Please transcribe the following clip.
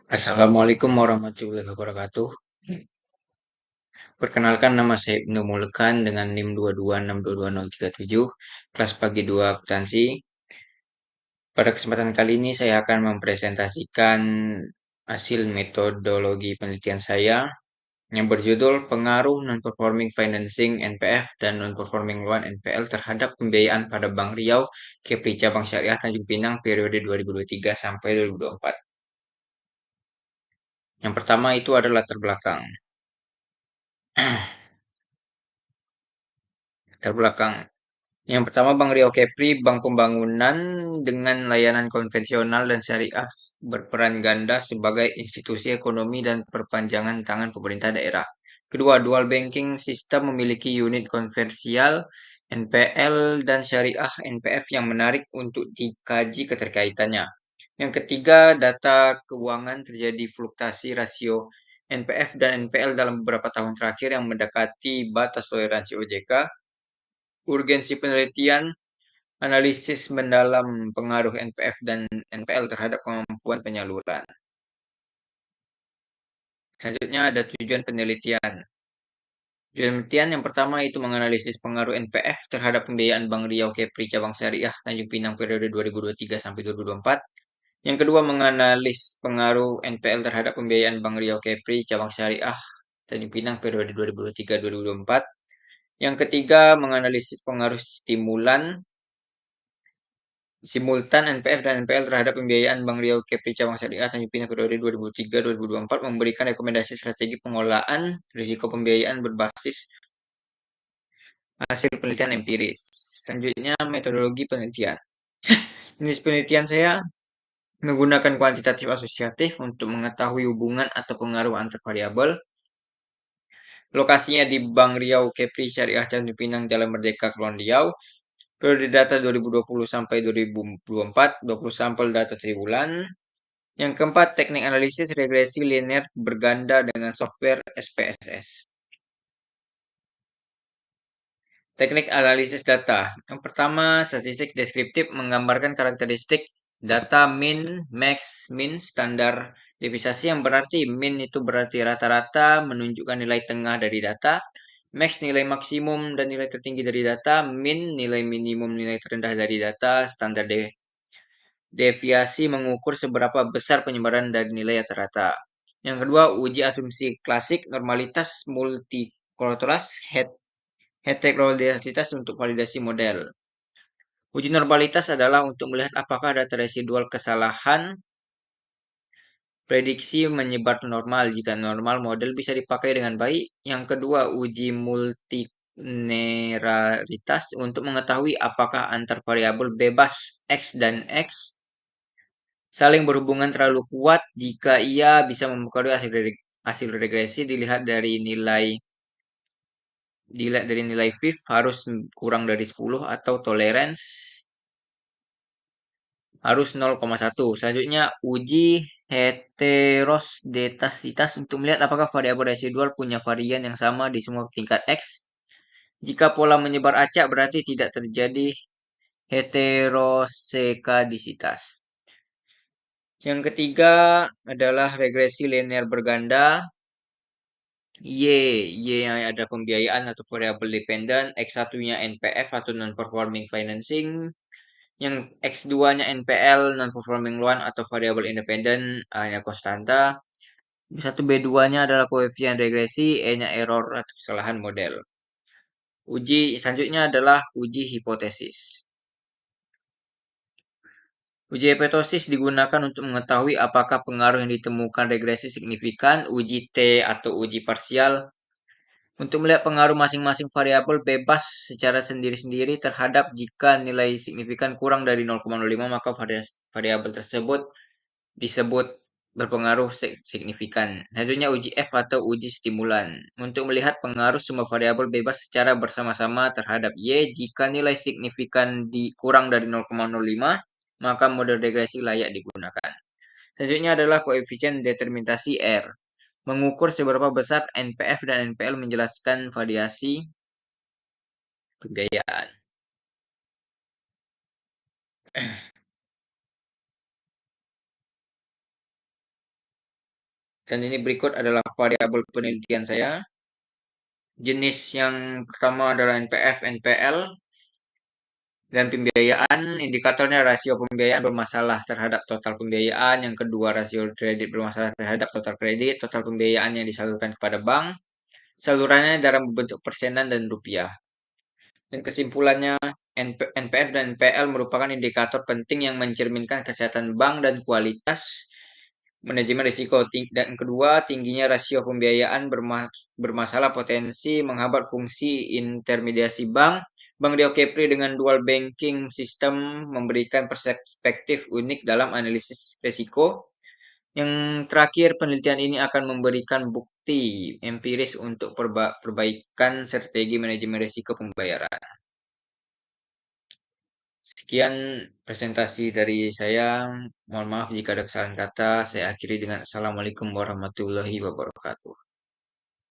Assalamualaikum warahmatullahi wabarakatuh. Perkenalkan nama saya Ibnu Mulkan dengan NIM 226221037, kelas pagi 2 akuntansi. Pada kesempatan kali ini saya akan mempresentasikan hasil metodologi penelitian saya yang berjudul Pengaruh Non-Performing Financing NPF dan Non-Performing Loan NPL terhadap pembiayaan pada Bank Riau, Kepri Cabang Syariah Tanjung Pinang periode 2023 sampai 2024. Yang pertama itu adalah latar belakang. Latar belakang. Yang pertama Bank Riau Kepri, bank pembangunan dengan layanan konvensional dan syariah berperan ganda sebagai institusi ekonomi dan perpanjangan tangan pemerintah daerah. Kedua, dual banking sistem memiliki unit konvensional NPL dan syariah NPF yang menarik untuk dikaji keterkaitannya. Yang ketiga, data keuangan terjadi fluktuasi rasio NPF dan NPL dalam beberapa tahun terakhir yang mendekati batas toleransi OJK. Urgensi penelitian, analisis mendalam pengaruh NPF dan NPL terhadap kemampuan penyaluran. Selanjutnya ada tujuan penelitian. Tujuan penelitian yang pertama itu menganalisis pengaruh NPF terhadap pembiayaan Bank Riau Kepri Cabang Syariah Tanjung Pinang periode 2023 sampai 2024. Yang kedua menganalisis pengaruh NPL terhadap pembiayaan Bank Riau Kepri Cabang Syariah Tanjung Pinang periode 2023-2024. Yang ketiga menganalisis pengaruh simultan NPF dan NPL terhadap pembiayaan Bank Riau Kepri Cabang Syariah Tanjung Pinang periode 2003-2024 memberikan rekomendasi strategi pengelolaan risiko pembiayaan berbasis hasil penelitian empiris. Selanjutnya metodologi penelitian. Jenis penelitian saya menggunakan kuantitatif asosiatif untuk mengetahui hubungan atau pengaruh antar variabel. Lokasinya di Bank Riau Kepri Syariah Tanjung Pinang Jalan Merdeka Kepulauan Riau. Periode data 2020 sampai 2024, 20 sampel data triwulan. Yang keempat, teknik analisis regresi linear berganda dengan software SPSS. Teknik analisis data. Yang pertama, statistik deskriptif menggambarkan karakteristik data min, max, min, standar deviasi yang berarti min itu berarti rata-rata menunjukkan nilai tengah dari data, max nilai maksimum dan nilai tertinggi dari data, min nilai minimum nilai terendah dari data, standar deviasi mengukur seberapa besar penyebaran dari nilai rata-rata. Yang kedua, uji asumsi klasik, normalitas, multikulturalitas, heterogeneisitas untuk validasi model. Uji normalitas adalah untuk melihat apakah data residual kesalahan prediksi menyebar normal. Jika normal, model bisa dipakai dengan baik. Yang kedua, uji multineraritas untuk mengetahui apakah antar variabel bebas X dan X saling berhubungan terlalu kuat. Jika ia bisa mempengaruhi hasil regresi dilihat dari nilai VIF harus kurang dari 10 atau tolerance harus 0,1. Selanjutnya uji heteroskedastisitas untuk melihat apakah variabel residual punya varian yang sama di semua tingkat X. Jika pola menyebar acak berarti tidak terjadi heterosekadisitas. Yang ketiga adalah regresi linear berganda. Y yang ada pembiayaan atau variable dependent, X1-nya NPF atau non-performing financing, yang X2-nya NPL, non-performing loan atau variable independent, A-nya konstanta, B1 B2-nya adalah koefisien regresi, E-nya error atau kesalahan model. Uji selanjutnya adalah uji hipotesis. Uji hipotesis digunakan untuk mengetahui apakah pengaruh yang ditemukan regresi signifikan, uji T atau uji parsial, untuk melihat pengaruh masing-masing variabel bebas secara sendiri-sendiri terhadap jika nilai signifikan kurang dari 0,05 maka variabel tersebut disebut berpengaruh signifikan. Selanjutnya uji F atau uji stimulan untuk melihat pengaruh semua variabel bebas secara bersama-sama terhadap Y. Jika nilai signifikan kurang dari 0,05 maka model regresi layak digunakan. Selanjutnya adalah koefisien determinasi R. Mengukur seberapa besar NPF dan NPL menjelaskan variasi pembiayaan. Dan ini berikut adalah variabel penelitian saya. Jenis yang pertama adalah NPF, NPL, dan pembiayaan. Indikatornya rasio pembiayaan bermasalah terhadap total pembiayaan. Yang kedua, rasio kredit bermasalah terhadap total kredit. Total pembiayaan yang disalurkan kepada bank. Salurannya dalam bentuk persenan dan rupiah. Dan kesimpulannya, NPF dan NPL merupakan indikator penting yang mencerminkan kesehatan bank dan kualitas manajemen risiko. Dan kedua, tingginya rasio pembiayaan bermasalah potensi menghambat fungsi intermediasi bank. Bank Dio Kepri dengan dual banking sistem memberikan perspektif unik dalam analisis risiko. Yang terakhir, penelitian ini akan memberikan bukti empiris untuk perbaikan strategi manajemen risiko pembayaran. Sekian presentasi dari saya. Mohon maaf jika ada kesalahan kata. Saya akhiri dengan Assalamualaikum warahmatullahi wabarakatuh.